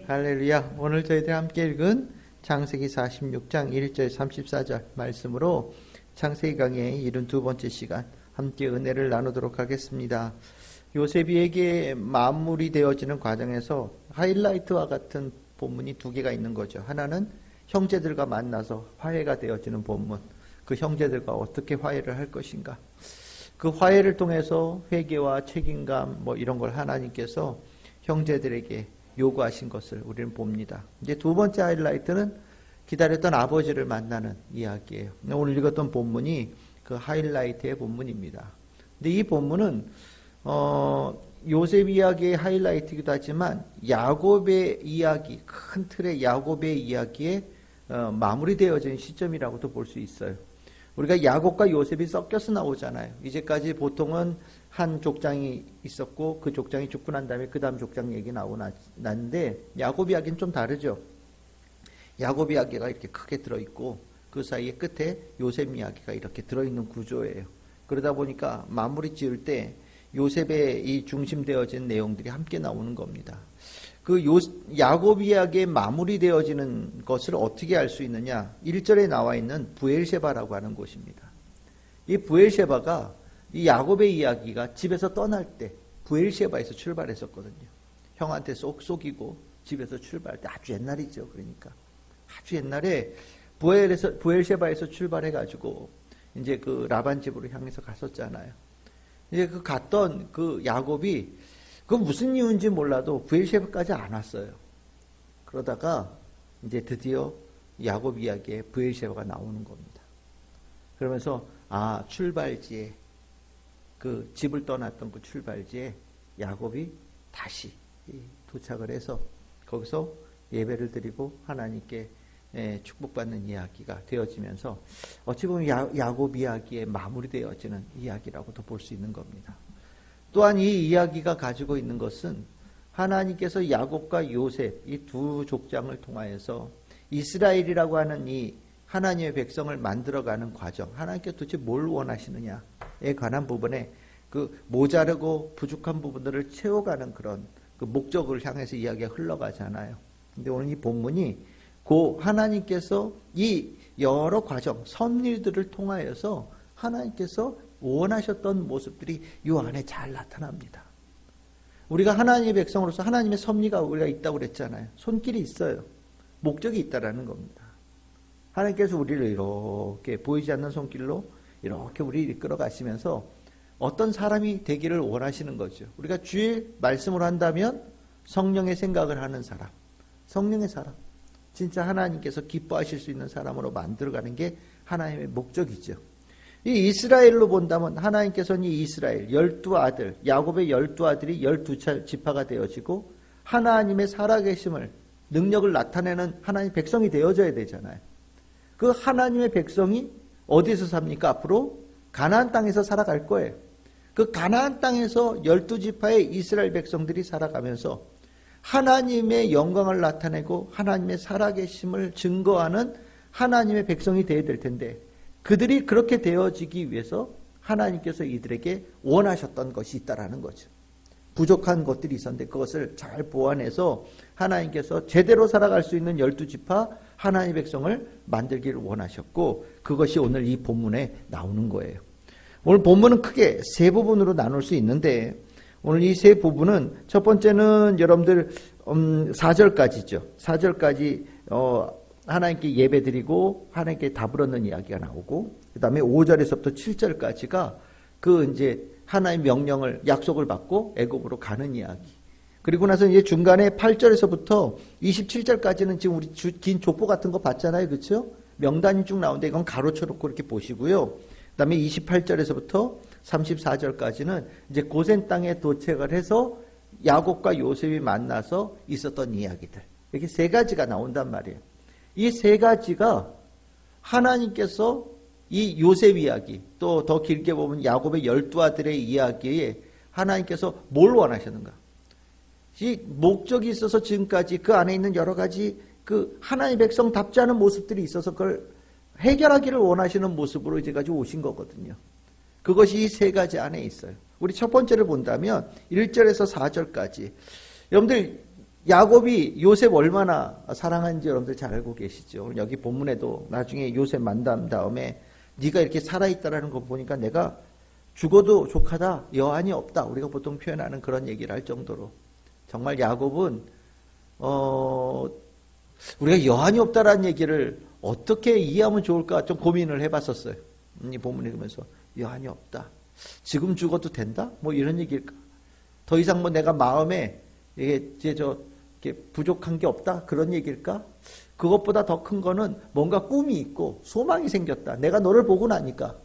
할렐루야. 오늘 저희들 함께 읽은 창세기 46장 1절 34절 말씀으로 창세기 강의 72번째 시간 함께 은혜를 나누도록 하겠습니다. 요셉이에게 마무리되어지는 과정에서 하이라이트와 같은 본문이 두 개가 있는 거죠. 하나는 형제들과 만나서 화해가 되어지는 본문. 그 형제들과 어떻게 화해를 할 것인가. 그 화해를 통해서 회개와 책임감 이런 걸 하나님께서 형제들에게 요구하신 것을 우리는 봅니다. 이제 두 번째 하이라이트는 기다렸던 아버지를 만나는 이야기예요. 오늘 읽었던 본문이 그 하이라이트의 본문입니다. 근데 이 본문은 요셉 이야기의 하이라이트이기도 하지만 야곱의 이야기, 큰 틀의 야곱의 이야기에 마무리되어진 시점이라고도 볼 수 있어요. 우리가 야곱과 요셉이 섞여서 나오잖아요. 이제까지 보통은 한 족장이 있었고 그 족장이 죽고 난 다음에 그 다음 족장 얘기 나오고 났는데 야곱 이야기는 좀 다르죠. 야곱 이야기가 이렇게 크게 들어있고 그 사이에 끝에 요셉 이야기가 이렇게 들어있는 구조예요. 그러다 보니까 마무리 지을 때 요셉의 이 중심되어진 내용들이 함께 나오는 겁니다. 그 야곱 이야기에 마무리되어지는 것을 어떻게 알 수 있느냐? 1절에 나와 있는 부엘셰바라고 하는 곳입니다. 이 부엘셰바가 이 야곱의 이야기가 집에서 떠날 때 부엘셰바에서 출발했었거든요. 형한테 쏙 속이고 집에서 출발할 때 아주 옛날이죠. 그러니까 아주 옛날에 부엘셰바에서 출발해가지고 이제 그 라반 집으로 향해서 갔었잖아요. 이제 그 갔던 그 야곱이 그 무슨 이유인지 몰라도 부엘셰바까지 안 왔어요. 그러다가 이제 드디어 야곱 이야기에 부엘셰바가 나오는 겁니다. 그러면서 출발지에 그 집을 떠났던 그 출발지에 야곱이 다시 도착을 해서 거기서 예배를 드리고 하나님께 축복받는 이야기가 되어지면서 어찌 보면 야곱 이야기에 마무리되어지는 이야기라고도 볼 수 있는 겁니다. 또한 이 이야기가 가지고 있는 것은 하나님께서 야곱과 요셉 이 두 족장을 통하여서 이스라엘이라고 하는 이 하나님의 백성을 만들어가는 과정, 하나님께서 도대체 뭘 원하시느냐에 관한 부분에 그 모자르고 부족한 부분들을 채워가는 그런 그 목적을 향해서 이야기가 흘러가잖아요. 근데 오늘 이 본문이 하나님께서 이 여러 과정, 섭리들을 통하여서 하나님께서 원하셨던 모습들이 이 안에 잘 나타납니다. 우리가 하나님의 백성으로서 하나님의 섭리가 우리가 있다고 그랬잖아요. 손길이 있어요. 목적이 있다라는 겁니다. 하나님께서 우리를 이렇게 보이지 않는 손길로 이렇게 우리를 이끌어 가시면서 어떤 사람이 되기를 원하시는 거죠. 우리가 주의 말씀을 한다면 성령의 생각을 하는 사람, 성령의 사람, 진짜 하나님께서 기뻐하실 수 있는 사람으로 만들어가는 게 하나님의 목적이죠. 이 이스라엘로 본다면 하나님께서는 이 이스라엘 12아들, 야곱의 12아들이 12지파가 되어지고 하나님의 살아계심을, 능력을 나타내는 하나님의 백성이 되어져야 되잖아요. 그 하나님의 백성이 어디서 삽니까? 앞으로 가나안 땅에서 살아갈 거예요. 그 가나안 땅에서 12지파의 이스라엘 백성들이 살아가면서 하나님의 영광을 나타내고 하나님의 살아계심을 증거하는 하나님의 백성이 되어야 될 텐데 그들이 그렇게 되어지기 위해서 하나님께서 이들에게 원하셨던 것이 있다라는 거죠. 부족한 것들이 있었는데 그것을 잘 보완해서 하나님께서 제대로 살아갈 수 있는 12지파 하나님의 백성을 만들기를 원하셨고 그것이 오늘 이 본문에 나오는 거예요. 오늘 본문은 크게 세 부분으로 나눌 수 있는데 오늘 이 세 부분은 첫 번째는 여러분들 4절까지죠. 4절까지 하나님께 예배드리고 하나님께 답을 얻는 이야기가 나오고 그 다음에 5절에서부터 7절까지가 그 이제 하나님의 명령을 약속을 받고 애굽으로 가는 이야기. 그리고 나서 이제 중간에 8절에서부터 27절까지는 지금 우리 긴 족보 같은 거 봤잖아요. 그렇죠? 명단이 쭉 나오는데 이건 가로쳐놓고 이렇게 보시고요. 그 다음에 28절에서부터 34절까지는 이제 고센 땅에 도착을 해서 야곱과 요셉이 만나서 있었던 이야기들. 이렇게 세 가지가 나온단 말이에요. 이 세 가지가 하나님께서 이 요셉 이야기 또 더 길게 보면 야곱의 12아들의 이야기에 하나님께서 뭘 원하셨는가? 이 목적이 있어서 지금까지 그 안에 있는 여러 가지 그 하나님의 백성답지 않은 모습들이 있어서 그걸 해결하기를 원하시는 모습으로 이제까지 오신 거거든요. 그것이 이 세 가지 안에 있어요. 우리 첫 번째를 본다면 1절에서 4절까지 여러분들 야곱이 요셉 얼마나 사랑하는지 여러분들 잘 알고 계시죠. 여기 본문에도 나중에 요셉 만난 다음에 네가 이렇게 살아있다라는 거 보니까 내가 죽어도 족하다, 여한이 없다. 우리가 보통 표현하는 그런 얘기를 할 정도로 정말 야곱은 우리가 여한이 없다라는 얘기를 어떻게 이해하면 좋을까 좀 고민을 해봤었어요. 이 본문 읽으면서 여한이 없다. 지금 죽어도 된다? 뭐 이런 얘기일까? 더 이상 뭐 내가 마음에 이게 이렇게 부족한 게 없다? 그런 얘기일까? 그것보다 더 큰 거는 뭔가 꿈이 있고 소망이 생겼다. 내가 너를 보고 나니까.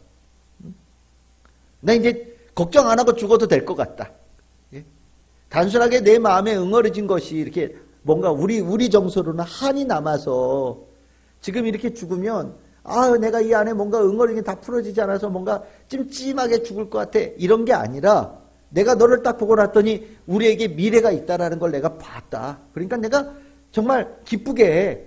나 이제 걱정 안 하고 죽어도 될 것 같다. 예? 단순하게 내 마음에 응어리진 것이 이렇게 뭔가 우리 정서로는 한이 남아서 지금 이렇게 죽으면 내가 이 안에 뭔가 응어리긴 다 풀어지지 않아서 뭔가 찜찜하게 죽을 것 같아. 이런 게 아니라 내가 너를 딱 보고 났더니 우리에게 미래가 있다라는 걸 내가 봤다. 그러니까 내가 정말 기쁘게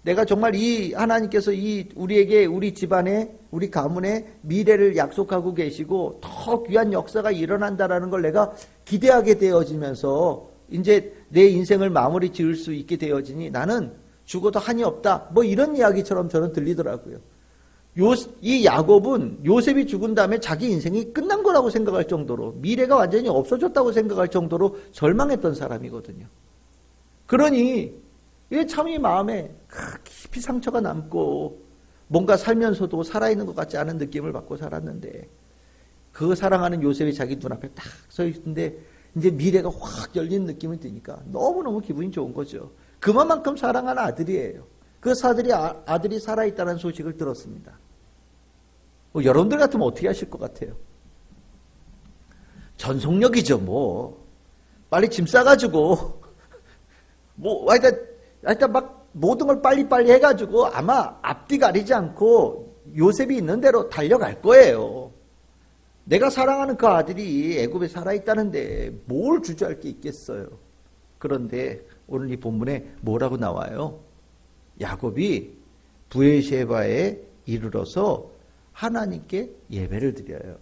내가 정말 이 하나님께서 우리에게 우리 집안에 우리 가문에 미래를 약속하고 계시고 더 귀한 역사가 일어난다라는 걸 내가 기대하게 되어지면서 이제 내 인생을 마무리 지을 수 있게 되어지니 나는 죽어도 한이 없다. 뭐 이런 이야기처럼 저는 들리더라고요. 이 야곱은 요셉이 죽은 다음에 자기 인생이 끝난 거라고 생각할 정도로 미래가 완전히 없어졌다고 생각할 정도로 절망했던 사람이거든요. 그러니 이게 참 이 마음에 깊이 상처가 남고 뭔가 살면서도 살아있는 것 같지 않은 느낌을 받고 살았는데 그 사랑하는 요셉이 자기 눈앞에 딱 서 있는데 이제 미래가 확 열린 느낌이 드니까 너무너무 기분이 좋은 거죠. 그만큼 사랑하는 아들이에요. 그 아들이 살아있다는 소식을 들었습니다. 여러분들 같으면 어떻게 하실 것 같아요? 전속력이죠, 뭐. 빨리 짐 싸가지고, 하여튼 막 모든 걸 빨리빨리 해가지고 아마 앞뒤 가리지 않고 요셉이 있는 대로 달려갈 거예요. 내가 사랑하는 그 아들이 애굽에 살아있다는데 뭘 주저할 게 있겠어요. 그런데 오늘 이 본문에 뭐라고 나와요? 야곱이 브에르시바에 이르러서 하나님께 예배를 드려요.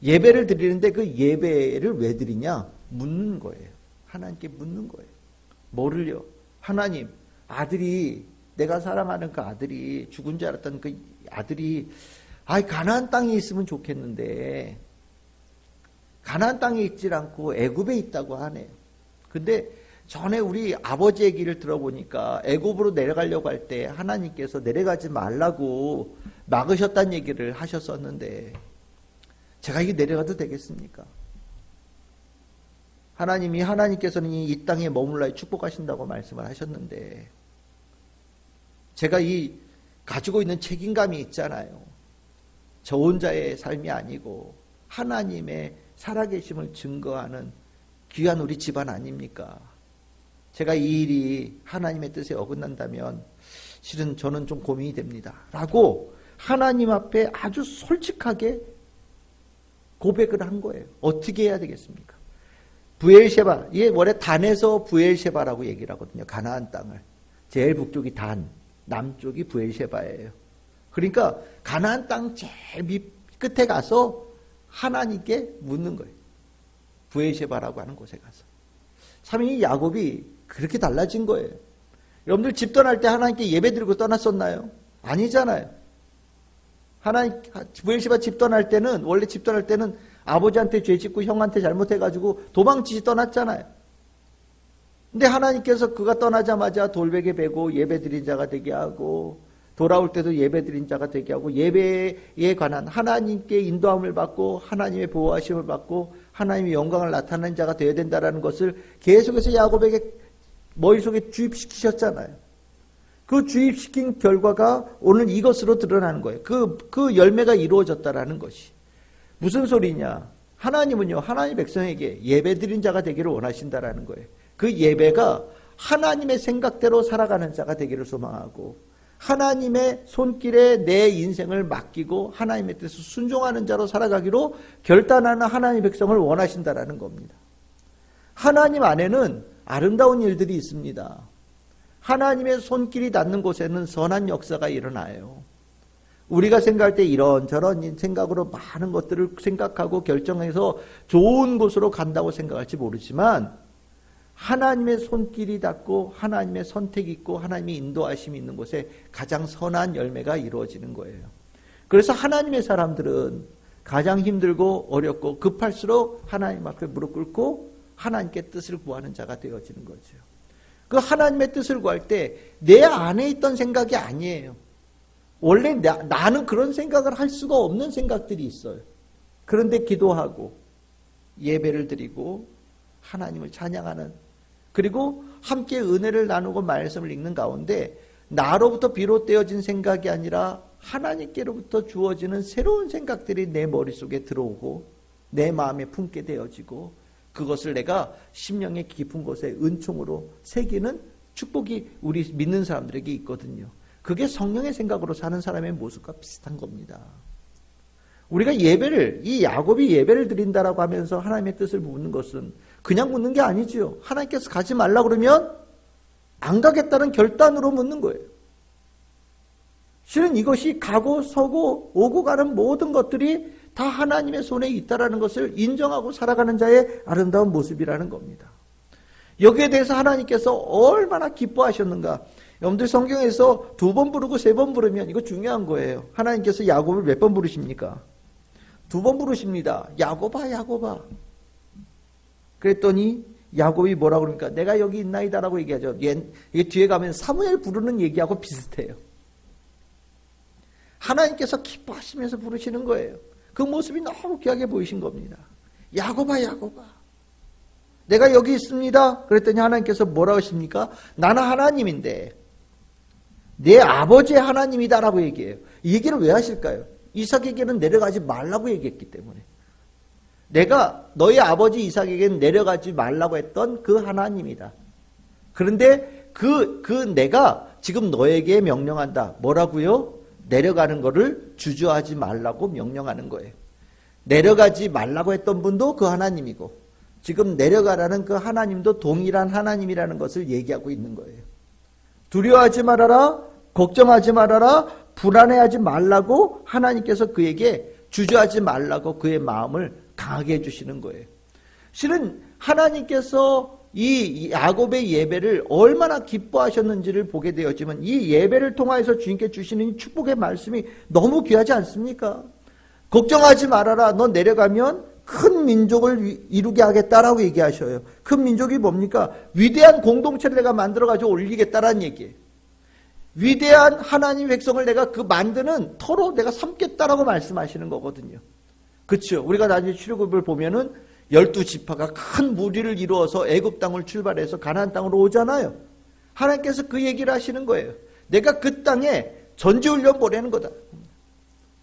예배를 드리는데 그 예배를 왜 드리냐? 묻는 거예요. 하나님께 묻는 거예요. 뭐를요? 하나님, 아들이 내가 사랑하는 그 아들이 죽은 줄 알았던 그 아들이 가나안 땅에 있으면 좋겠는데 가나안 땅에 있질 않고 애굽에 있다고 하네요. 근데 전에 우리 아버지 얘기를 들어보니까 애굽으로 내려가려고 할 때 하나님께서 내려가지 말라고 막으셨다는 얘기를 하셨었는데 제가 이게 내려가도 되겠습니까? 하나님께서는 이 땅에 머물러 축복하신다고 말씀을 하셨는데 제가 가지고 있는 책임감이 있잖아요. 저 혼자의 삶이 아니고 하나님의 살아계심을 증거하는 귀한 우리 집안 아닙니까? 제가 이 일이 하나님의 뜻에 어긋난다면 실은 저는 좀 고민이 됩니다. 라고 하나님 앞에 아주 솔직하게 고백을 한 거예요. 어떻게 해야 되겠습니까? 브에르시바, 이게 원래 단에서 브에르시바라고 얘기를 하거든요. 가나안 땅을. 제일 북쪽이 단, 남쪽이 브에르시바예요. 그러니까 가나안 땅 제일 밑 끝에 가서 하나님께 묻는 거예요. 브에르시바라고 하는 곳에 가서. 참 이 야곱이 그렇게 달라진 거예요. 여러분들 집 떠날 때 하나님께 예배 드리고 떠났었나요? 아니잖아요. 브에르시바 집 떠날 때는 원래 집 떠날 때는 아버지한테 죄 짓고 형한테 잘못해가지고 도망치지 떠났잖아요. 근데 하나님께서 그가 떠나자마자 돌베개 베고 예배 드린 자가 되게 하고 돌아올 때도 예배 드린 자가 되게 하고 예배에 관한 하나님께 인도함을 받고 하나님의 보호하심을 받고 하나님의 영광을 나타내는 자가 되어야 된다는 것을 계속해서 야곱에게 머릿속에 주입시키셨잖아요. 그 주입시킨 결과가 오늘 이것으로 드러나는 거예요. 그 열매가 이루어졌다라는 것이. 무슨 소리냐? 하나님은요, 하나님 백성에게 예배 드린 자가 되기를 원하신다라는 거예요. 그 예배가 하나님의 생각대로 살아가는 자가 되기를 소망하고 하나님의 손길에 내 인생을 맡기고 하나님의 뜻을 순종하는 자로 살아가기로 결단하는 하나님의 백성을 원하신다라는 겁니다. 하나님 안에는 아름다운 일들이 있습니다. 하나님의 손길이 닿는 곳에는 선한 역사가 일어나요. 우리가 생각할 때 이런저런 생각으로 많은 것들을 생각하고 결정해서 좋은 곳으로 간다고 생각할지 모르지만 하나님의 손길이 닿고 하나님의 선택이 있고 하나님의 인도하심이 있는 곳에 가장 선한 열매가 이루어지는 거예요. 그래서 하나님의 사람들은 가장 힘들고 어렵고 급할수록 하나님 앞에 무릎 꿇고 하나님께 뜻을 구하는 자가 되어지는 거죠. 그 하나님의 뜻을 구할 때 내 안에 있던 생각이 아니에요. 원래 나는 그런 생각을 할 수가 없는 생각들이 있어요. 그런데 기도하고 예배를 드리고 하나님을 찬양하는, 그리고 함께 은혜를 나누고 말씀을 읽는 가운데 나로부터 비롯되어진 생각이 아니라 하나님께로부터 주어지는 새로운 생각들이 내 머릿속에 들어오고 내 마음에 품게 되어지고 그것을 내가 심령의 깊은 곳에 은총으로 새기는 축복이 우리 믿는 사람들에게 있거든요. 그게 성령의 생각으로 사는 사람의 모습과 비슷한 겁니다. 우리가 예배를, 이 야곱이 예배를 드린다라고 하면서 하나님의 뜻을 묻는 것은 그냥 묻는 게 아니지요. 하나님께서 가지 말라 그러면 안 가겠다는 결단으로 묻는 거예요. 실은 이것이 가고 서고 오고 가는 모든 것들이 다 하나님의 손에 있다라는 것을 인정하고 살아가는 자의 아름다운 모습이라는 겁니다. 여기에 대해서 하나님께서 얼마나 기뻐하셨는가. 여러분들 성경에서 2번 부르고 3번 부르면 이거 중요한 거예요. 하나님께서 야곱을 몇 번 부르십니까? 2번 부르십니다. 야곱아 야곱아. 그랬더니 야곱이 뭐라고 그럽니까? 내가 여기 있나이다라고 얘기하죠. 이게 뒤에 가면 사무엘 부르는 얘기하고 비슷해요. 하나님께서 기뻐하시면서 부르시는 거예요. 그 모습이 너무 귀하게 보이신 겁니다. 야곱아 야곱아. 내가 여기 있습니다. 그랬더니 하나님께서 뭐라고 하십니까? 나는 하나님인데 내 아버지의 하나님이다라고 얘기해요. 이 얘기를 왜 하실까요? 이삭에게는 내려가지 말라고 얘기했기 때문에. 내가 너희 아버지 이삭에게는 내려가지 말라고 했던 그 하나님이다. 그런데 그 내가 지금 너에게 명령한다. 뭐라고요? 내려가는 거를 주저하지 말라고 명령하는 거예요. 내려가지 말라고 했던 분도 그 하나님이고 지금 내려가라는 그 하나님도 동일한 하나님이라는 것을 얘기하고 있는 거예요. 두려워하지 말아라, 걱정하지 말아라, 불안해하지 말라고 하나님께서 그에게 주저하지 말라고 그의 마음을 강하게 해주시는 거예요. 실은 하나님께서 이 야곱의 예배를 얼마나 기뻐하셨는지를 보게 되었지만 이 예배를 통하여서 주님께 주시는 축복의 말씀이 너무 귀하지 않습니까? 걱정하지 말아라. 너 내려가면 큰 민족을 이루게 하겠다라고 얘기하셔요. 큰 민족이 뭡니까? 위대한 공동체를 내가 만들어가지고 올리겠다라는 얘기예요. 위대한 하나님 백성을 내가 그 만드는 터로 내가 삼겠다라고 말씀하시는 거거든요. 그렇죠? 우리가 나중에 출애굽을 보면은 12지파가 큰 무리를 이루어서 애굽 땅을 출발해서 가나안 땅으로 오잖아요. 하나님께서 그 얘기를 하시는 거예요. 내가 그 땅에 전지훈련 보내는 거다.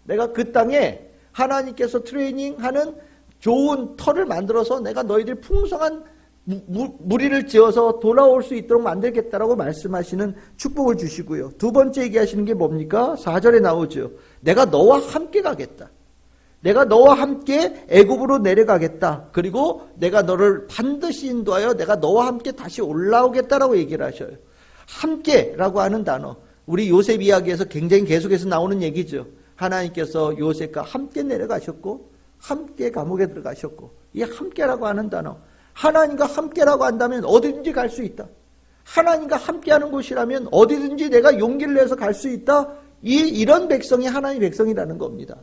내가 그 땅에 하나님께서 트레이닝하는 좋은 터를 만들어서 내가 너희들 풍성한 무리를 지어서 돌아올 수 있도록 만들겠다라고 말씀하시는 축복을 주시고요. 2번째 얘기하시는 게 뭡니까? 4절에 나오죠. 내가 너와 함께 가겠다. 내가 너와 함께 애굽으로 내려가겠다. 그리고 내가 너를 반드시 인도하여 내가 너와 함께 다시 올라오겠다라고 얘기를 하셔요. 함께라고 하는 단어. 우리 요셉 이야기에서 굉장히 계속해서 나오는 얘기죠. 하나님께서 요셉과 함께 내려가셨고 함께 감옥에 들어가셨고 이 함께라고 하는 단어. 하나님과 함께라고 한다면 어디든지 갈 수 있다. 하나님과 함께하는 곳이라면 어디든지 내가 용기를 내서 갈 수 있다. 이런 백성이 하나님의 백성이라는 겁니다.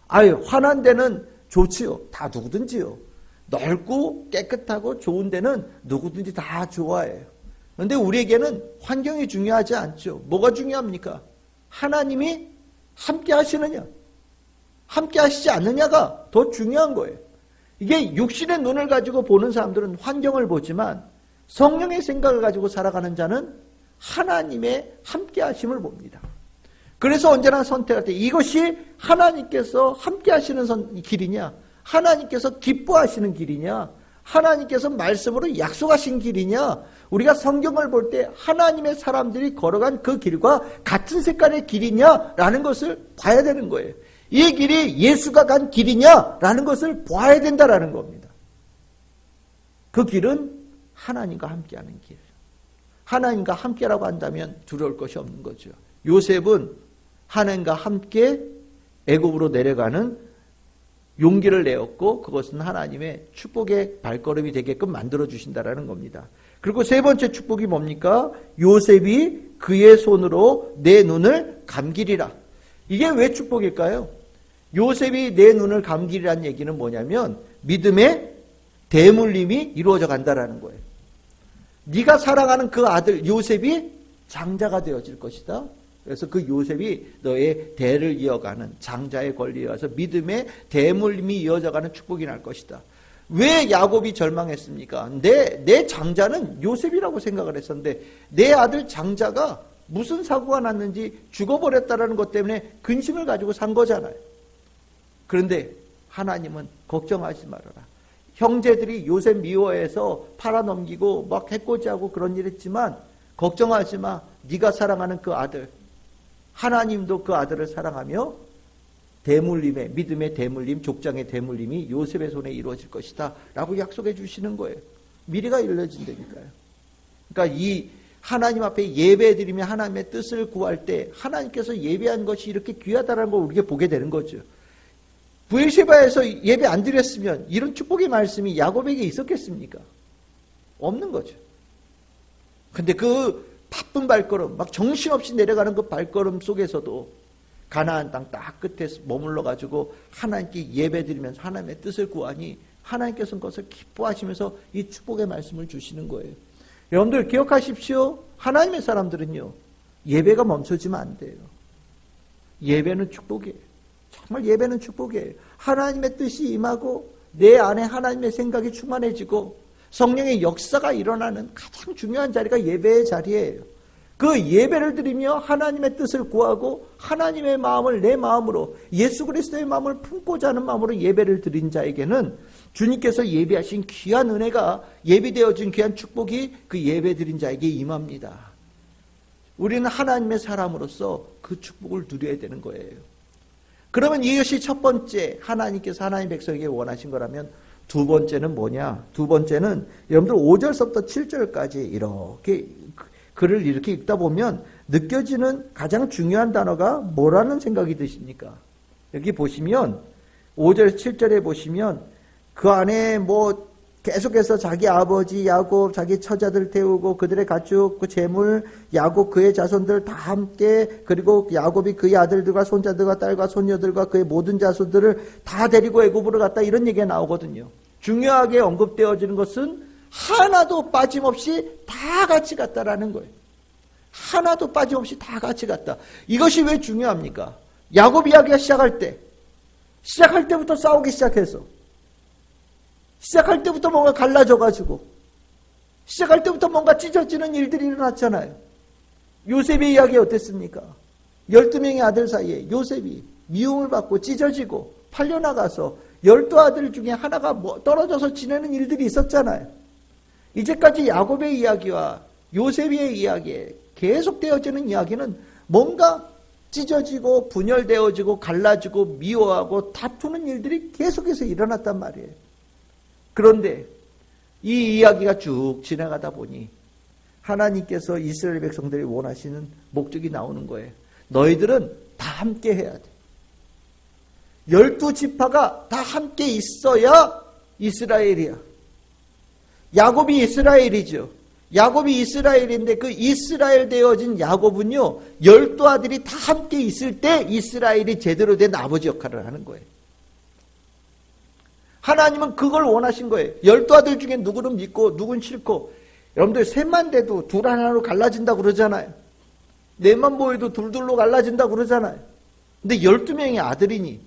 아유, 환한 데는 좋지요. 다 누구든지요. 넓고 깨끗하고 좋은 데는 누구든지 다 좋아해요. 그런데 우리에게는 환경이 중요하지 않죠. 뭐가 중요합니까? 하나님이 함께 하시느냐, 함께 하시지 않느냐가 더 중요한 거예요. 이게 육신의 눈을 가지고 보는 사람들은 환경을 보지만 성령의 생각을 가지고 살아가는 자는 하나님의 함께 하심을 봅니다. 그래서 언제나 선택할 때 이것이 하나님께서 함께 하시는 길이냐, 하나님께서 기뻐하시는 길이냐, 하나님께서 말씀으로 약속하신 길이냐, 우리가 성경을 볼 때 하나님의 사람들이 걸어간 그 길과 같은 색깔의 길이냐라는 것을 봐야 되는 거예요. 이 길이 예수가 간 길이냐라는 것을 봐야 된다라는 겁니다. 그 길은 하나님과 함께하는 길. 하나님과 함께라고 한다면 두려울 것이 없는 거죠. 요셉은 하나님과 함께 애굽으로 내려가는 용기를 내었고 그것은 하나님의 축복의 발걸음이 되게끔 만들어주신다라는 겁니다. 그리고 세 번째 축복이 뭡니까? 요셉이 그의 손으로 내 눈을 감기리라. 이게 왜 축복일까요? 요셉이 내 눈을 감기리라는 얘기는 뭐냐면 믿음의 대물림이 이루어져 간다라는 거예요. 네가 사랑하는 그 아들 요셉이 장자가 되어질 것이다. 그래서 그 요셉이 너의 대를 이어가는 장자의 권리에 와서 믿음의 대물림이 이어져가는 축복이 날 것이다. 왜 야곱이 절망했습니까? 내 장자는 요셉이라고 생각을 했었는데 내 아들 장자가 무슨 사고가 났는지 죽어버렸다는 것 때문에 근심을 가지고 산 거잖아요. 그런데 하나님은 걱정하지 말아라. 형제들이 요셉 미워해서 팔아넘기고 막 해코지하고 그런 일 했지만 걱정하지 마. 네가 사랑하는 그 아들 하나님도 그 아들을 사랑하며 대물림의 믿음의 대물림 족장의 대물림이 요셉의 손에 이루어질 것이다 라고 약속해 주시는 거예요. 미래가 열려진다니까요. 그러니까 이 하나님 앞에 예배드리며 하나님의 뜻을 구할 때 하나님께서 예배한 것이 이렇게 귀하다는 걸 우리가 보게 되는 거죠. 브엘셰바에서 예배 안 드렸으면 이런 축복의 말씀이 야곱에게 있었겠습니까? 없는 거죠. 근데 그 바쁜 발걸음, 막 정신없이 내려가는 그 발걸음 속에서도 가나안 땅 딱 끝에 머물러 가지고 하나님께 예배드리면서 하나님의 뜻을 구하니 하나님께서는 그것을 기뻐하시면서 이 축복의 말씀을 주시는 거예요. 여러분들 기억하십시오. 하나님의 사람들은요, 예배가 멈춰지면 안 돼요. 예배는 축복이에요. 정말 예배는 축복이에요. 하나님의 뜻이 임하고 내 안에 하나님의 생각이 충만해지고 성령의 역사가 일어나는 가장 중요한 자리가 예배의 자리예요. 그 예배를 드리며 하나님의 뜻을 구하고 하나님의 마음을 내 마음으로 예수 그리스도의 마음을 품고자 하는 마음으로 예배를 드린 자에게는 주님께서 예비하신 귀한 은혜가 예비되어진 귀한 축복이 그 예배 드린 자에게 임합니다. 우리는 하나님의 사람으로서 그 축복을 누려야 되는 거예요. 그러면 이것이 첫 번째 하나님께서 하나님 백성에게 원하신 거라면 두 번째는 뭐냐? 두 번째는 여러분들 5절서부터 7절까지 이렇게 글을 이렇게 읽다 보면 느껴지는 가장 중요한 단어가 뭐라는 생각이 드십니까? 여기 보시면 5절 7절에 보시면 그 안에 뭐 계속해서 자기 아버지 야곱 자기 처자들 태우고 그들의 가축 그 재물 야곱 그의 자손들 다 함께 그리고 야곱이 그의 아들들과 손자들과 딸과 손녀들과 그의 모든 자손들을 다 데리고 애굽으로 갔다 이런 얘기가 나오거든요. 중요하게 언급되어지는 것은 하나도 빠짐없이 다 같이 갔다라는 거예요. 하나도 빠짐없이 다 같이 갔다. 이것이 왜 중요합니까? 야곱 이야기가 시작할 때부터 싸우기 시작해서 시작할 때부터 뭔가 갈라져가지고 시작할 때부터 뭔가 찢어지는 일들이 일어났잖아요. 요셉의 이야기 어땠습니까? 12명의 아들 사이에 요셉이 미움을 받고 찢어지고 팔려나가서 12아들 중에 하나가 떨어져서 지내는 일들이 있었잖아요. 이제까지 야곱의 이야기와 요셉의 이야기에 계속되어지는 이야기는 뭔가 찢어지고 분열되어지고 갈라지고 미워하고 다투는 일들이 계속해서 일어났단 말이에요. 그런데 이 이야기가 쭉 지나가다 보니 하나님께서 이스라엘 백성들이 원하시는 목적이 나오는 거예요. 너희들은 다 함께 해야 돼. 12지파가 다 함께 있어야 이스라엘이야. 야곱이 이스라엘이죠. 야곱이 이스라엘인데 그 이스라엘 되어진 야곱은요 12아들이 다 함께 있을 때 이스라엘이 제대로 된 아버지 역할을 하는 거예요. 하나님은 그걸 원하신 거예요. 12아들 중에 누구는 믿고 누구는 싫고. 여러분들 셋만 돼도 둘 하나로 갈라진다고 그러잖아요. 넷만 보여도 둘둘로 갈라진다고 그러잖아요. 근데 12명의 아들이니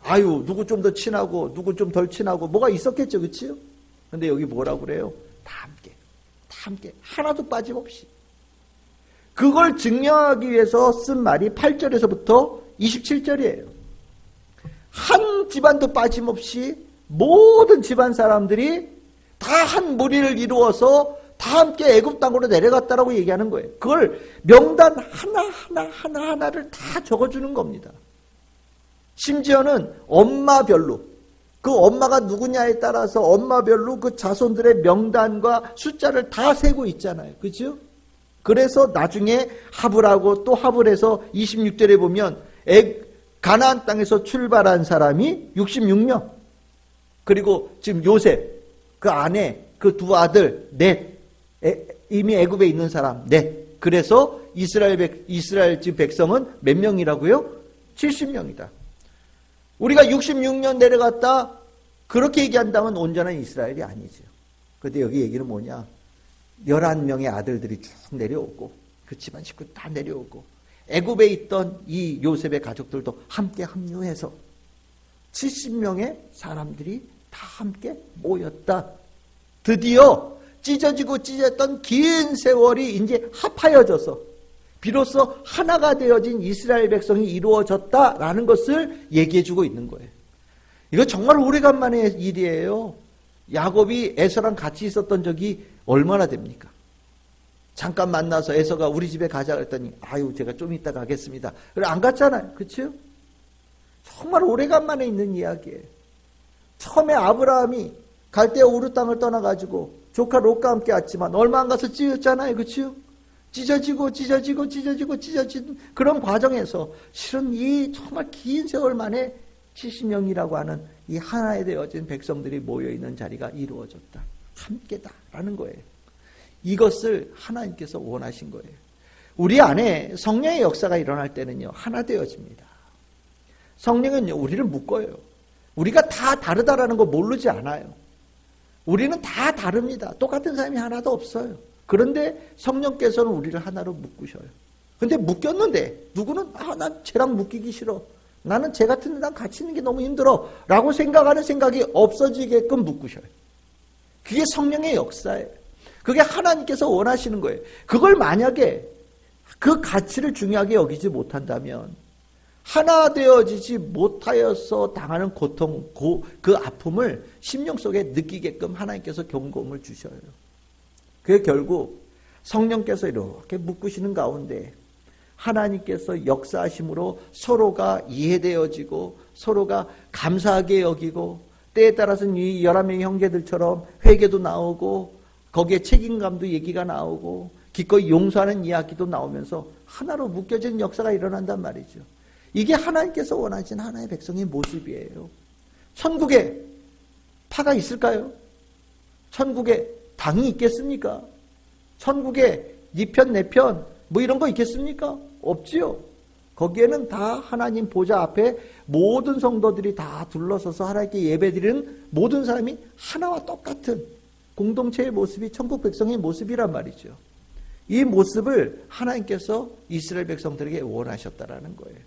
아유 누구 좀 더 친하고 누구 좀 덜 친하고 뭐가 있었겠죠. 그치요? 근데 여기 뭐라고 그래요? 다 함께 하나도 빠짐없이. 그걸 증명하기 위해서 쓴 말이 8절에서부터 27절이에요. 한 집안도 빠짐없이 모든 집안 사람들이 다 한 무리를 이루어서 다 함께 애굽 땅으로 내려갔다라고 얘기하는 거예요. 그걸 명단 하나하나를 다 적어주는 겁니다. 심지어는 엄마별로 그 엄마가 누구냐에 따라서 엄마별로 그 자손들의 명단과 숫자를 다 세고 있잖아요. 그렇죠? 그래서 나중에 합을 하고 또 합을 해서 26절에 보면 가나안 땅에서 출발한 사람이 66명. 그리고 지금 요셉, 그 아내, 그 두 아들 넷, 이미 애굽에 있는 사람 넷. 그래서 이스라엘 집 백성은 몇 명이라고요? 70명이다. 우리가 66년 내려갔다 그렇게 얘기한다면 온전한 이스라엘이 아니죠. 그런데 여기 얘기는 뭐냐? 11명의 아들들이 쭉 내려오고 그 집안 식구 다 내려오고 애굽에 있던 이 요셉의 가족들도 함께 합류해서 70명의 사람들이 다 함께 모였다. 드디어 찢어지고 찢었던 긴 세월이 이제 합하여져서 비로소 하나가 되어진 이스라엘 백성이 이루어졌다라는 것을 얘기해주고 있는 거예요. 이거 정말 오래간만의 일이에요. 야곱이 에서랑 같이 있었던 적이 얼마나 됩니까? 잠깐 만나서 에서가 우리 집에 가자 그랬더니 아유 제가 좀 이따 가겠습니다. 그래 안 갔잖아요. 그렇죠? 정말 오래간만에 있는 이야기예요. 처음에 아브라함이 갈대아 우르 땅을 떠나가지고 조카 롯과 함께 왔지만 얼마 안 가서 찢었잖아요. 그렇죠? 찢어지고 찢어진 그런 과정에서 실은 이 정말 긴 세월 만에 70명이라고 하는 이 하나에 되어진 백성들이 모여있는 자리가 이루어졌다. 함께다라는 거예요. 이것을 하나님께서 원하신 거예요. 우리 안에 성령의 역사가 일어날 때는요. 하나 되어집니다. 성령은요. 우리를 묶어요. 우리가 다 다르다라는 거 모르지 않아요. 우리는 다 다릅니다. 똑같은 사람이 하나도 없어요. 그런데 성령께서는 우리를 하나로 묶으셔요. 근데 묶였는데 누구는 난 쟤랑 묶이기 싫어. 나는 쟤 같은 데랑 같이 있는 게 너무 힘들어. 라고 생각하는 생각이 없어지게끔 묶으셔요. 그게 성령의 역사예요. 그게 하나님께서 원하시는 거예요. 그걸 만약에 그 가치를 중요하게 여기지 못한다면 하나 되어지지 못하여서 당하는 고통, 그 아픔을 심령 속에 느끼게끔 하나님께서 경고음을 주셔요. 그게 결국 성령께서 이렇게 묶으시는 가운데 하나님께서 역사하심으로 서로가 이해되어지고 서로가 감사하게 여기고 때에 따라서는 이 11명의 형제들처럼 회개도 나오고 거기에 책임감도 얘기가 나오고 기꺼이 용서하는 이야기도 나오면서 하나로 묶여진 역사가 일어난단 말이죠. 이게 하나님께서 원하신 하나의 백성의 모습이에요. 천국에 파가 있을까요? 천국에 당이 있겠습니까? 천국에 네 편, 내 편, 뭐 이런 거 있겠습니까? 없지요. 거기에는 다 하나님 보좌 앞에 모든 성도들이 다 둘러서서 하나님께 예배드리는 모든 사람이 하나와 똑같은 공동체의 모습이 천국 백성의 모습이란 말이죠. 이 모습을 하나님께서 이스라엘 백성들에게 원하셨다라는 거예요.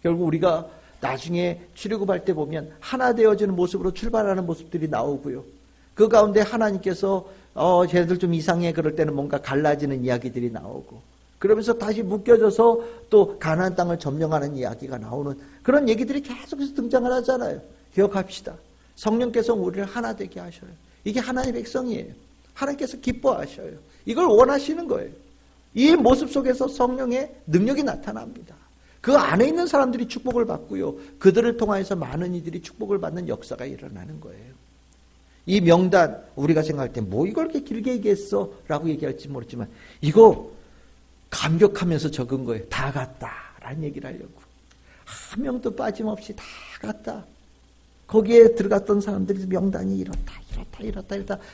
결국 우리가 나중에 출애굽할 때 보면 하나 되어지는 모습으로 출발하는 모습들이 나오고요. 그 가운데 하나님께서 쟤들 좀 이상해 그럴 때는 뭔가 갈라지는 이야기들이 나오고 그러면서 다시 묶여져서 또 가나안 땅을 점령하는 이야기가 나오는 그런 얘기들이 계속해서 등장을 하잖아요. 기억합시다. 성령께서 우리를 하나 되게 하셔요. 이게 하나님의 백성이에요. 하나님께서 기뻐하셔요. 이걸 원하시는 거예요. 이 모습 속에서 성령의 능력이 나타납니다. 그 안에 있는 사람들이 축복을 받고요. 그들을 통하여서 많은 이들이 축복을 받는 역사가 일어나는 거예요. 이 명단 우리가 생각할 때 뭐 이걸 이렇게 길게 얘기했어? 라고 얘기할지 모르지만 이거 감격하면서 적은 거예요. 다 갔다라는 얘기를 하려고. 한 명도 빠짐없이 다 갔다. 거기에 들어갔던 사람들이 명단이 이렇다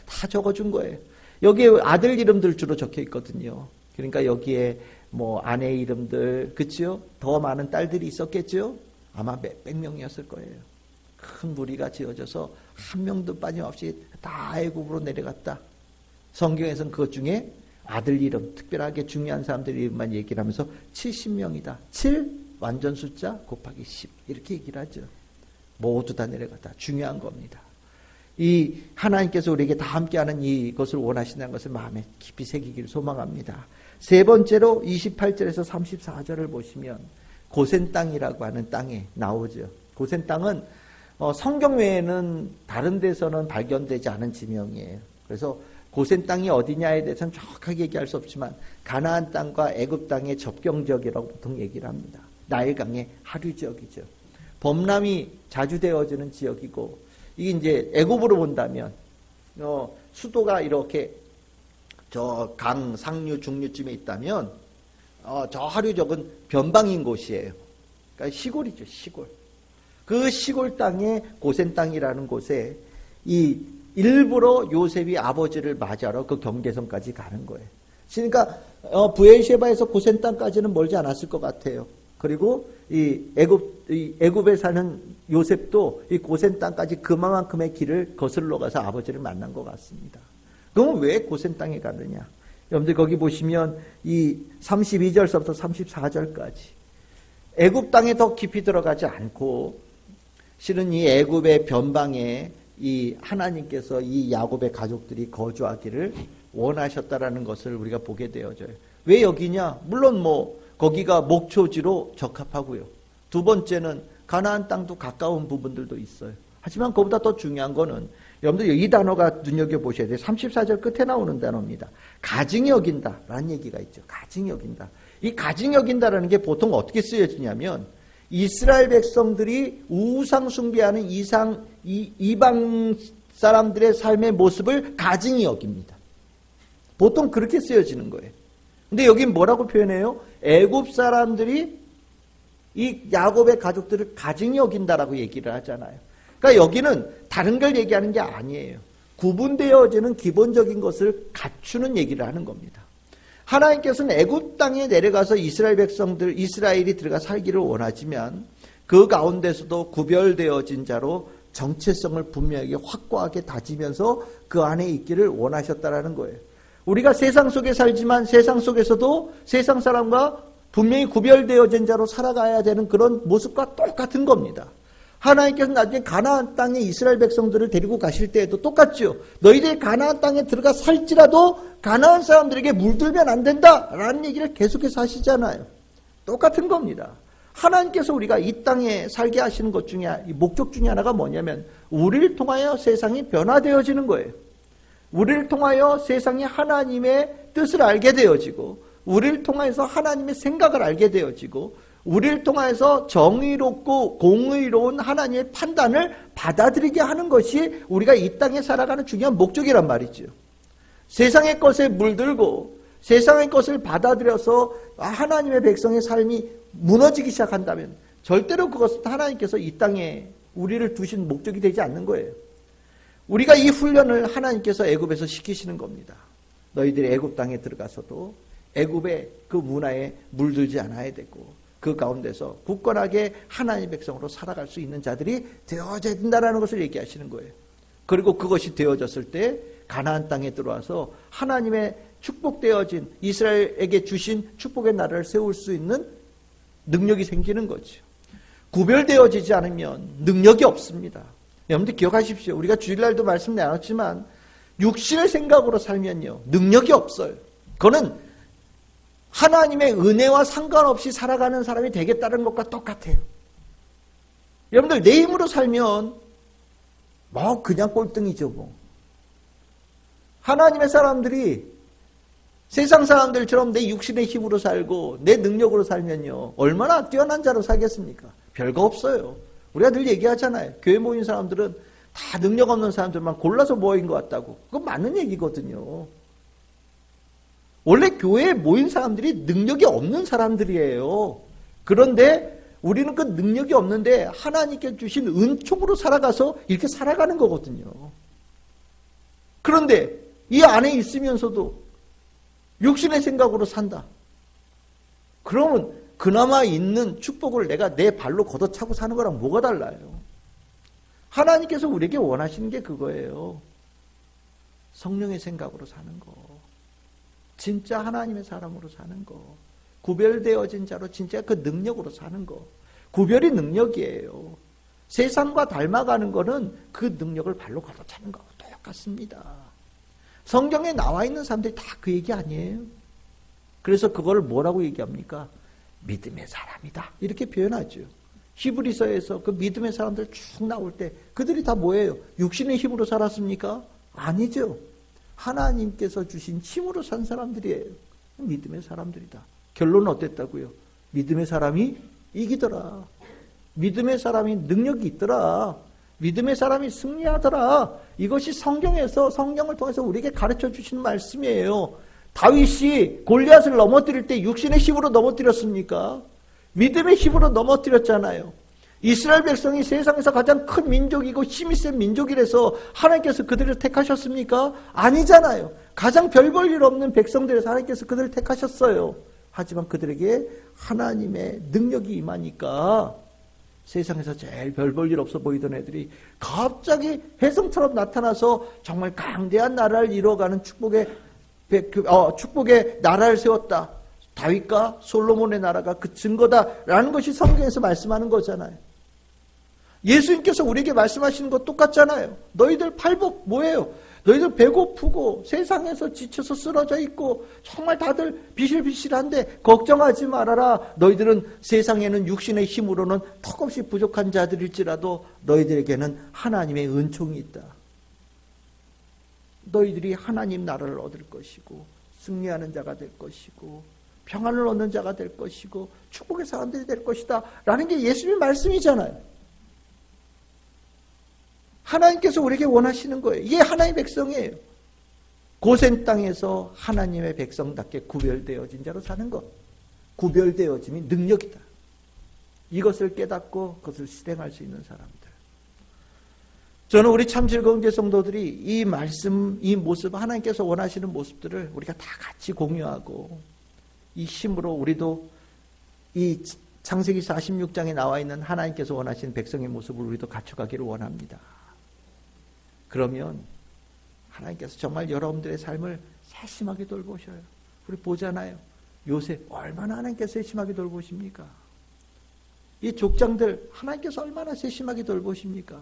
다 적어준 거예요. 여기에 아들 이름들 주로 적혀 있거든요. 그러니까 여기에 뭐 아내 이름들, 그치요? 더 많은 딸들이 있었겠죠? 아마 몇백 명이었을 거예요. 큰 무리가 지어져서 한 명도 빠짐없이 다 애굽으로 내려갔다. 성경에서는 그것 중에 아들 이름, 특별하게 중요한 사람들 이름만 얘기를 하면서 70명이다. 7 완전 숫자 곱하기 10 이렇게 얘기를 하죠. 모두 다 내려갔다. 중요한 겁니다. 이 하나님께서 우리에게 다 함께하는 이것을 원하신다는 것을 마음에 깊이 새기기를 소망합니다. 세 번째로 28절에서 34절을 보시면 고센 땅이라고 하는 땅에 나오죠. 고센 땅은 성경 외에는 다른 데서는 발견되지 않은 지명이에요. 그래서 고센 땅이 어디냐에 대해서는 정확하게 얘기할 수 없지만 가나안 땅과 애굽 땅의 접경 지역이라고 보통 얘기를 합니다. 나일강의 하류 지역이죠. 범람이 자주 되어지는 지역이고 이게 이제 애굽으로 본다면 수도가 이렇게 저 강 상류 중류쯤에 있다면 저 하류 지역은 변방인 곳이에요. 그러니까 시골이죠, 시골. 그 시골 땅에 고센 땅이라는 곳에 이 일부러 요셉이 아버지를 맞이하러 그 경계선까지 가는 거예요. 그러니까 브에르시바에서 고센 땅까지는 멀지 않았을 것 같아요. 그리고 이 애굽에 사는 요셉도 이 고센 땅까지 그만큼의 길을 거슬러 가서 아버지를 만난 것 같습니다. 그럼 왜 고센 땅에 가느냐? 여러분들 거기 보시면 이 32절서부터 34절까지 애굽 땅에 더 깊이 들어가지 않고 실은 이 애굽의 변방에 이 하나님께서 이 야곱의 가족들이 거주하기를 원하셨다라는 것을 우리가 보게 되어져요. 왜 여기냐? 물론 거기가 목초지로 적합하고요. 두 번째는 가나안 땅도 가까운 부분들도 있어요. 하지만 그보다 더 중요한 거는 여러분들 이 단어가 눈여겨보셔야 돼요. 34절 끝에 나오는 단어입니다. 가증히 여긴다라는 얘기가 있죠. 가증히 여긴다. 이 가증히 여긴다라는 게 보통 어떻게 쓰여지냐면 이스라엘 백성들이 우상 숭배하는 이방 사람들의 삶의 모습을 가증히 여깁니다. 보통 그렇게 쓰여지는 거예요. 근데 여기 뭐라고 표현해요? 애굽 사람들이 이 야곱의 가족들을 가증히 여긴다라고 얘기를 하잖아요. 그러니까 여기는 다른 걸 얘기하는 게 아니에요. 구분되어지는 기본적인 것을 갖추는 얘기를 하는 겁니다. 하나님께서는 애굽 땅에 내려가서 이스라엘 백성들, 이스라엘이 들어가 살기를 원하지만 그 가운데서도 구별되어진 자로 정체성을 분명하게 확고하게 다지면서 그 안에 있기를 원하셨다라는 거예요. 우리가 세상 속에 살지만 세상 속에서도 세상 사람과 분명히 구별되어진 자로 살아가야 되는 그런 모습과 똑같은 겁니다. 하나님께서 나중에 가나안 땅에 이스라엘 백성들을 데리고 가실 때에도 똑같죠. 너희들이 가나안 땅에 들어가 살지라도 가나안 사람들에게 물들면 안 된다라는 얘기를 계속해서 하시잖아요. 똑같은 겁니다. 하나님께서 우리가 이 땅에 살게 하시는 것 중에 목적 중에 하나가 뭐냐면 우리를 통하여 세상이 변화되어지는 거예요. 우리를 통하여 세상이 하나님의 뜻을 알게 되어지고 우리를 통해서 하나님의 생각을 알게 되어지고 우리를 통해서 정의롭고 공의로운 하나님의 판단을 받아들이게 하는 것이 우리가 이 땅에 살아가는 중요한 목적이란 말이죠. 세상의 것에 물들고 세상의 것을 받아들여서 하나님의 백성의 삶이 무너지기 시작한다면 절대로 그것은 하나님께서 이 땅에 우리를 두신 목적이 되지 않는 거예요. 우리가 이 훈련을 하나님께서 애굽에서 시키시는 겁니다. 너희들이 애굽 땅에 들어가서도 애굽의 그 문화에 물들지 않아야 되고 그 가운데서 굳건하게 하나님의 백성으로 살아갈 수 있는 자들이 되어져야 된다는 것을 얘기하시는 거예요. 그리고 그것이 되어졌을 때 가나안 땅에 들어와서 하나님의 축복되어진 이스라엘에게 주신 축복의 나라를 세울 수 있는 능력이 생기는 거죠. 구별되어지지 않으면 능력이 없습니다. 여러분들 기억하십시오. 우리가 주일날도 말씀 나눴지만 육신의 생각으로 살면요 능력이 없어요. 그거는 하나님의 은혜와 상관없이 살아가는 사람이 되겠다는 것과 똑같아요. 여러분들 내 힘으로 살면 그냥 꼴등이죠. 하나님의 사람들이 세상 사람들처럼 내 육신의 힘으로 살고 내 능력으로 살면요 얼마나 뛰어난 자로 살겠습니까? 별거 없어요. 우리가 늘 얘기하잖아요. 교회 모인 사람들은 다 능력 없는 사람들만 골라서 모인 것 같다고. 그건 맞는 얘기거든요. 원래 교회에 모인 사람들이 능력이 없는 사람들이에요. 그런데 우리는 그 능력이 없는데 하나님께 주신 은총으로 살아가서 이렇게 살아가는 거거든요. 그런데 이 안에 있으면서도 육신의 생각으로 산다. 그러면 그나마 있는 축복을 내가 내 발로 걷어차고 사는 거랑 뭐가 달라요? 하나님께서 우리에게 원하시는 게 그거예요. 성령의 생각으로 사는 거. 진짜 하나님의 사람으로 사는 거. 구별되어진 자로 진짜 그 능력으로 사는 거. 구별이 능력이에요. 세상과 닮아가는 거는 그 능력을 발로 걷어차는 거하고 똑같습니다. 성경에 나와 있는 사람들이 다 그 얘기 아니에요? 그래서 그걸 뭐라고 얘기합니까? 믿음의 사람이다. 이렇게 표현하죠. 히브리서에서 그 믿음의 사람들 쭉 나올 때 그들이 다 뭐예요? 육신의 힘으로 살았습니까? 아니죠. 하나님께서 주신 힘으로 산 사람들이에요. 믿음의 사람들이다. 결론은 어땠다고요? 믿음의 사람이 이기더라. 믿음의 사람이 능력이 있더라. 믿음의 사람이 승리하더라. 이것이 성경에서 성경을 통해서 우리에게 가르쳐 주시는 말씀이에요. 다윗이 골리앗을 넘어뜨릴 때 육신의 힘으로 넘어뜨렸습니까? 믿음의 힘으로 넘어뜨렸잖아요. 이스라엘 백성이 세상에서 가장 큰 민족이고 힘이 센 민족이라서 하나님께서 그들을 택하셨습니까? 아니잖아요. 가장 별 볼 일 없는 백성들에서 하나님께서 그들을 택하셨어요. 하지만 그들에게 하나님의 능력이 임하니까 세상에서 제일 별 볼 일 없어 보이던 애들이 갑자기 혜성처럼 나타나서 정말 강대한 나라를 이루어가는 축복의 나라를 세웠다. 다윗과 솔로몬의 나라가 그 증거다라는 것이 성경에서 말씀하는 거잖아요. 예수님께서 우리에게 말씀하시는 것 똑같잖아요. 너희들 팔복 뭐예요? 너희들 배고프고 세상에서 지쳐서 쓰러져 있고 정말 다들 비실비실한데 걱정하지 말아라. 너희들은 세상에는 육신의 힘으로는 턱없이 부족한 자들일지라도 너희들에게는 하나님의 은총이 있다. 너희들이 하나님 나라를 얻을 것이고 승리하는 자가 될 것이고 평안을 얻는 자가 될 것이고 축복의 사람들이 될 것이다 라는 게 예수님의 말씀이잖아요. 하나님께서 우리에게 원하시는 거예요. 이게 하나님의 백성이에요. 고센 땅에서 하나님의 백성답게 구별되어진 자로 사는 것. 구별되어짐이 능력이다. 이것을 깨닫고 그것을 실행할 수 있는 사람들. 저는 우리 참 즐거운 성도들이 이 말씀, 이 모습, 하나님께서 원하시는 모습들을 우리가 다 같이 공유하고 이 힘으로 우리도 이 창세기 46장에 나와 있는 하나님께서 원하시는 백성의 모습을 우리도 갖춰가기를 원합니다. 그러면 하나님께서 정말 여러분들의 삶을 세심하게 돌보셔요. 우리 보잖아요. 요셉 얼마나 하나님께서 세심하게 돌보십니까? 이 족장들 하나님께서 얼마나 세심하게 돌보십니까?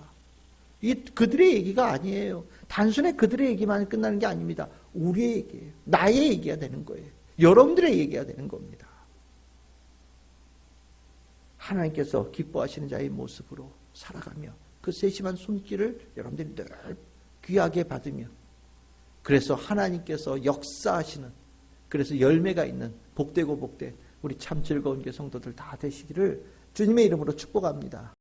이 그들의 얘기가 아니에요. 단순히 그들의 얘기만 끝나는 게 아닙니다. 우리의 얘기예요. 나의 얘기가 되는 거예요. 여러분들의 얘기가 되는 겁니다. 하나님께서 기뻐하시는 자의 모습으로 살아가며 그 세심한 손길을 여러분들이 늘 귀하게 받으며 그래서 하나님께서 역사하시는 그래서 열매가 있는 복되고 복된 우리 참 즐거운 성도들 다 되시기를 주님의 이름으로 축복합니다.